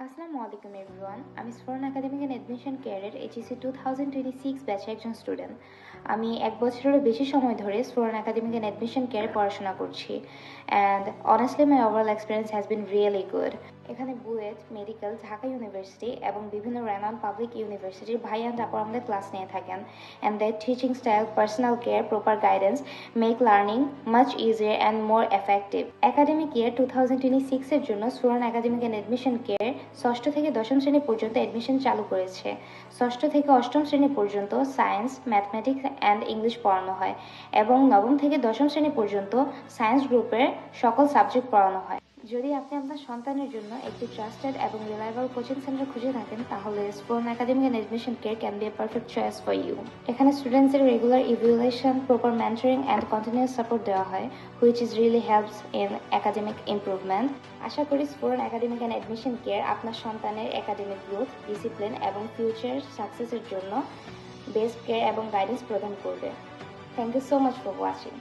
আসসালামু আলাইকুম এভরিওয়ান। আমি স্ফুরন একাডেমিক অ্যান্ড অ্যাডমিশন কেয়ারের এইচএসসি 2026 ব্যাচের একজন স্টুডেন্ট। আমি 1 বছরেরও বেশি সময় ধরে স্ফুরন একাডেমিক অ্যান্ড অ্যাডমিশন কেয়ারে পড়াশোনা করছি, and honestly my overall experience has been really good. এখানে বুয়েট, মেডিকেল, ঢাকা ইউনিভার্সিটি এবং বিভিন্ন রেনাউন পাবলিক ইউনিভার্সিটির ভাই অ্যান্ড আপর আমাদের ক্লাস নিয়ে থাকেন, and that teaching style, personal care, proper guidance make learning much easier and more effective. Academic year 2026-এর জন্য Sphuran academic and admission care ষষ্ঠ থেকে দশম শ্রেণী পর্যন্ত অ্যাডমিশন চালু করেছে। ষষ্ঠ থেকে অষ্টম শ্রেণী পর্যন্ত সায়েন্স, ম্যাথমেটিক্স অ্যান্ড ইংলিশ পড়ানো হয় এবং নবম থেকে দশম শ্রেণী পর্যন্ত সায়েন্স গ্রুপের সকল সাবজেক্ট পড়ানো হয়। যদি আপনি আপনার সন্তানের জন্য একটি ট্রাস্টেড এবং রিলায়েবল কোচিং সেন্টার খুঁজে থাকেন, তাহলে Sphuran academic and admission care can be a perfect choice for you. এখানে স্টুডেন্টসদের regular evaluation, proper mentoring and continuous support দেওয়া হয়, which is really helps in academic improvement. আশা করি Sphuran academic and admission care আপনার সন্তানের একাডেমিক গ্রোথ, ডিসিপ্লিন এবং future সাকসেসের জন্য বেস্ট কেয়ার এবং গাইডেন্স প্রদান করবে। Thank you so much for watching.